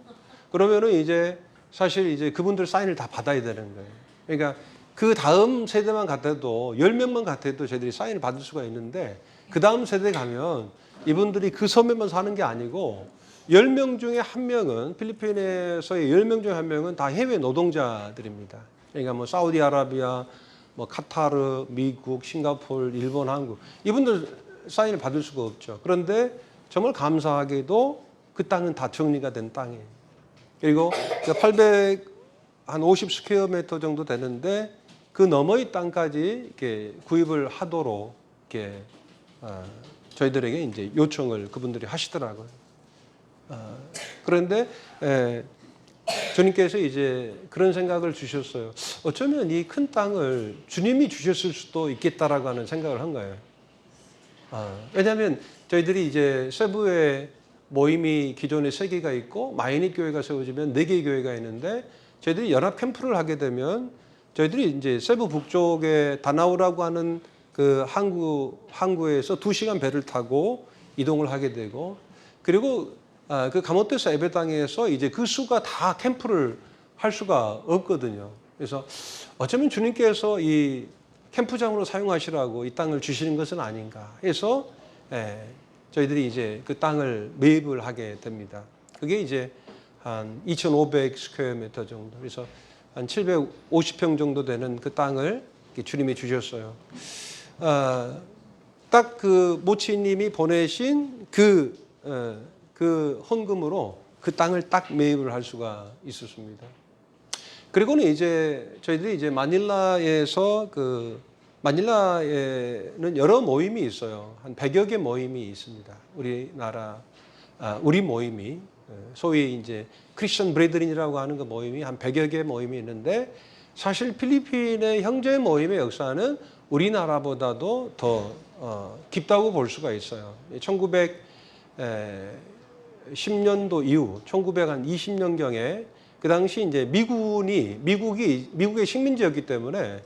S1: 그러면은 이제 사실 이제 그분들 사인을 다 받아야 되는 거예요. 그러니까 그 다음 세대만 같아도 10명만 같아도 저희들이 사인을 받을 수가 있는데 그 다음 세대 가면 이분들이 그 섬에만 사는 게 아니고 10명 중에 한 명은 필리핀에서의 10명 중에 한 명은 다 해외 노동자들입니다. 그러니까 뭐 사우디아라비아, 뭐 카타르, 미국, 싱가포르, 일본, 한국 이분들 사인을 받을 수가 없죠. 그런데 정말 감사하게도 그 땅은 다 정리가 된 땅이에요. 그리고 850 스퀘어미터 정도 되는데 그 너머의 땅까지 이렇게 구입을 하도록 이렇게 저희들에게 이제 요청을 그분들이 하시더라고요. 그런데 주님께서 이제 그런 생각을 주셨어요. 어쩌면 이 큰 땅을 주님이 주셨을 수도 있겠다라고 하는 생각을 한 거예요. 왜냐하면 저희들이 이제 세부에 모임이 기존에 3개가 있고 마이닛 교회가 세워지면 4개의 교회가 있는데 저희들이 연합 캠프를 하게 되면 저희들이 이제 세부 북쪽에 다나우라고 하는 그 항구에서 2시간 배를 타고 이동을 하게 되고 그리고 그 가모테스 예배당에서 이제 그 수가 다 캠프를 할 수가 없거든요. 그래서 어쩌면 주님께서 이 캠프장으로 사용하시라고 이 땅을 주시는 것은 아닌가 해서 저희들이 이제 그 땅을 매입을 하게 됩니다. 그게 이제 한 2,500 스퀘어미터 정도. 그래서 한 750평 정도 되는 그 땅을 주님이 주셨어요. 딱 그 모치님이 보내신 그 헌금으로 그 땅을 딱 매입을 할 수가 있었습니다. 그리고는 이제 저희들이 이제 마닐라에는 여러 모임이 있어요. 한 100여 개 모임이 있습니다. 우리 모임이 소위 이제 크리스천 브레드린이라고 하는 그 모임이 한 100여 개 모임이 있는데 사실 필리핀의 형제 모임의 역사는 우리나라보다도 더 깊다고 볼 수가 있어요. 1910년도 이후 1920년경에 그 당시 이제 미국의 식민지였기 때문에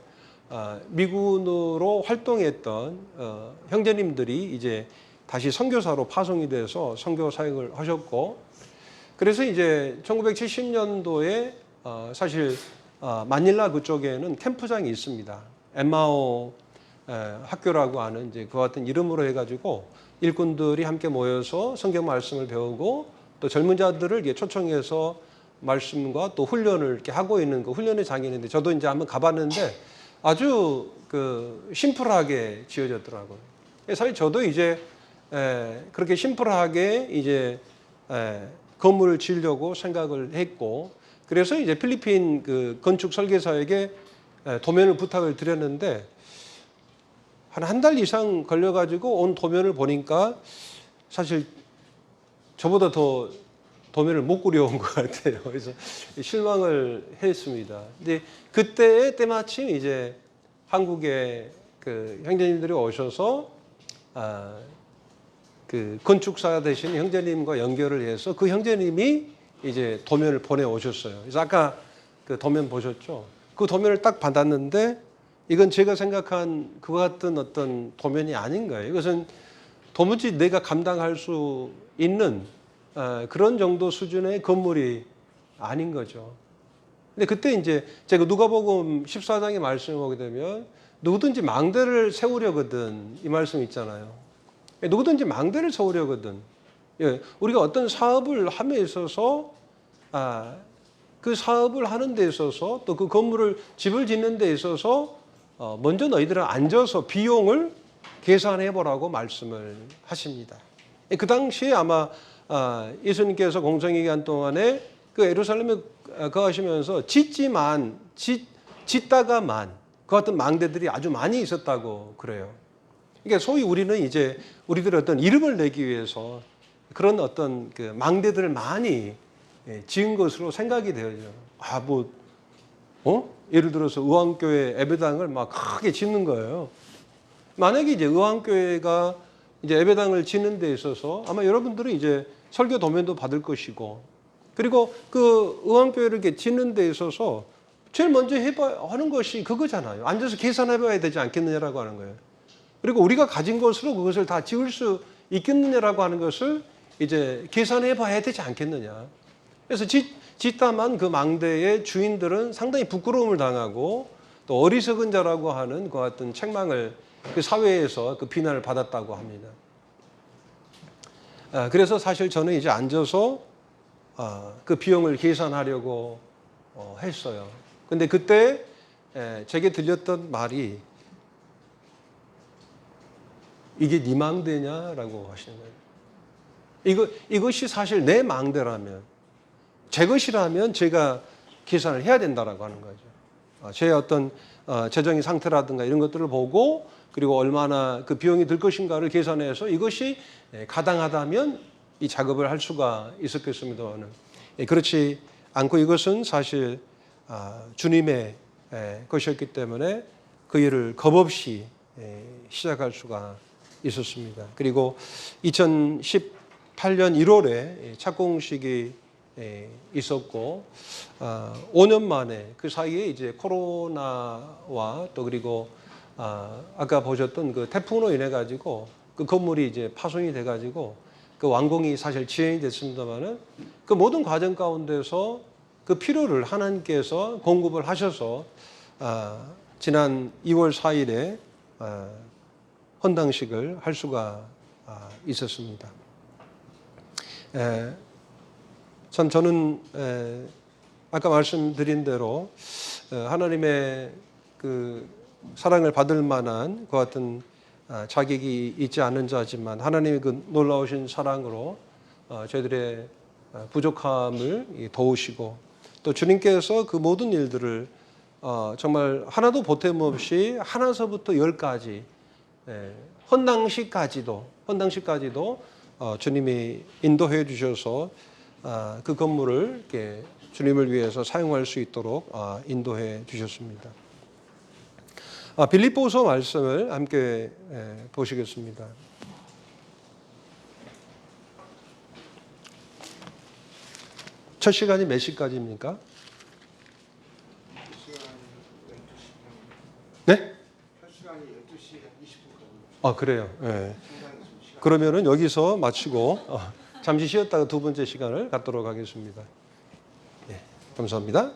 S1: 미군으로 활동했던 형제님들이 이제 다시 선교사로 파송이 돼서 선교 사역을 하셨고 그래서 이제 1970년도에 사실 마닐라 그쪽에는 캠프장이 있습니다. 엠마오 학교라고 하는 이제 그 같은 이름으로 해가지고 일꾼들이 함께 모여서 성경 말씀을 배우고 또 젊은 자들을 초청해서 말씀과 또 훈련을 이렇게 하고 있는 그 훈련의 장이있는데 저도 이제 한번 가봤는데 아주 그 심플하게 지어졌더라고요. 사실 저도 이제 그렇게 심플하게 이제 건물을 지으려고 생각을 했고 그래서 이제 필리핀 그 건축 설계사에게 도면을 부탁을 드렸는데 한 달 이상 걸려가지고 온 도면을 보니까 사실 저보다 더 도면을 못 그려온 것 같아요. 그래서 실망을 했습니다. 근데 그때 때마침 이제 한국에 그 형제님들이 오셔서 그 건축사 되신 형제님과 연결을 해서 그 형제님이 이제 도면을 보내 오셨어요. 그래서 아까 그 도면 보셨죠? 그 도면을 딱 받았는데 이건 제가 생각한 그와 같은 어떤 도면이 아닌 거예요. 이것은 도무지 내가 감당할 수 있는 그런 정도 수준의 건물이 아닌 거죠. 근데 그때 이제 제가 누가복음 14장의 말씀을 보게 되면 누구든지 망대를 세우려거든 이 말씀 있잖아요. 누구든지 망대를 세우려거든. 우리가 어떤 사업을 함에 있어서 그 사업을 하는 데 있어서 또 그 건물을 집을 짓는 데 있어서 먼저 너희들은 앉아서 비용을 계산해 보라고 말씀을 하십니다. 그 당시에 아마 예수님께서 공생의 기간 동안에 그 예루살렘에 거하시면서 짓다가만 그 같은 망대들이 아주 많이 있었다고 그래요. 그러니까 소위 우리는 이제 우리들의 어떤 이름을 내기 위해서 그런 어떤 그 망대들을 많이 지은 것으로 생각이 되어요. 예를 들어서 의왕교회 예배당을 막 크게 짓는 거예요. 만약에 이제 의왕교회가 이제 예배당을 짓는 데 있어서 아마 여러분들은 이제 설교 도면도 받을 것이고 그리고 그 의왕교회를 이렇게 짓는 데 있어서 제일 먼저 하는 것이 그거잖아요. 앉아서 계산해 봐야 되지 않겠느냐라고 하는 거예요. 그리고 우리가 가진 것으로 그것을 다 지을 수 있겠느냐라고 하는 것을 이제 계산해 봐야 되지 않겠느냐. 그래서 짓다만 그 망대의 주인들은 상당히 부끄러움을 당하고 또 어리석은 자라고 하는 그 같은 책망을 그 사회에서 그 비난을 받았다고 합니다. 그래서 사실 저는 이제 앉아서 그 비용을 계산하려고 했어요. 근데 그때 제게 들렸던 말이 이게 네 망대냐라고 하시는 거예요. 이것이 사실 내 망대라면 제 것이라면 제가 계산을 해야 된다라고 하는 거죠. 제 어떤 재정의 상태라든가 이런 것들을 보고 그리고 얼마나 그 비용이 들 것인가를 계산해서 이것이 가당하다면 이 작업을 할 수가 있었겠습니다만 그렇지 않고 이것은 사실 주님의 것이었기 때문에 그 일을 겁없이 시작할 수가 있었습니다. 그리고 2018년 1월에 착공식이 있었고 5년 만에 그 사이에 이제 코로나와 또 그리고 아까 보셨던 그 태풍으로 인해 가지고 그 건물이 이제 파손이 돼 가지고 그 완공이 사실 지연이 됐습니다만은 그 모든 과정 가운데서 그 필요를 하나님께서 공급을 하셔서 지난 2월 4일에 헌당식을 할 수가 있었습니다. 참 저는 아까 말씀드린 대로 하나님의 그 사랑을 받을 만한 그 같은 자격이 있지 않은 자지만 하나님의 그 놀라우신 사랑으로 저희들의 부족함을 도우시고 또 주님께서 그 모든 일들을 정말 하나도 보탬 없이 하나서부터 열까지 헌당식까지도 주님이 인도해 주셔서 그 건물을 이렇게 주님을 위해서 사용할 수 있도록 인도해 주셨습니다. 빌립보서 말씀을 함께 보시겠습니다. 첫 시간이 몇 시까지입니까? 네?
S3: 첫 시간이 12시 20분까지.
S1: 그래요. 네. 그러면은 여기서 마치고 잠시 쉬었다가 두 번째 시간을 갖도록 하겠습니다. 네, 감사합니다.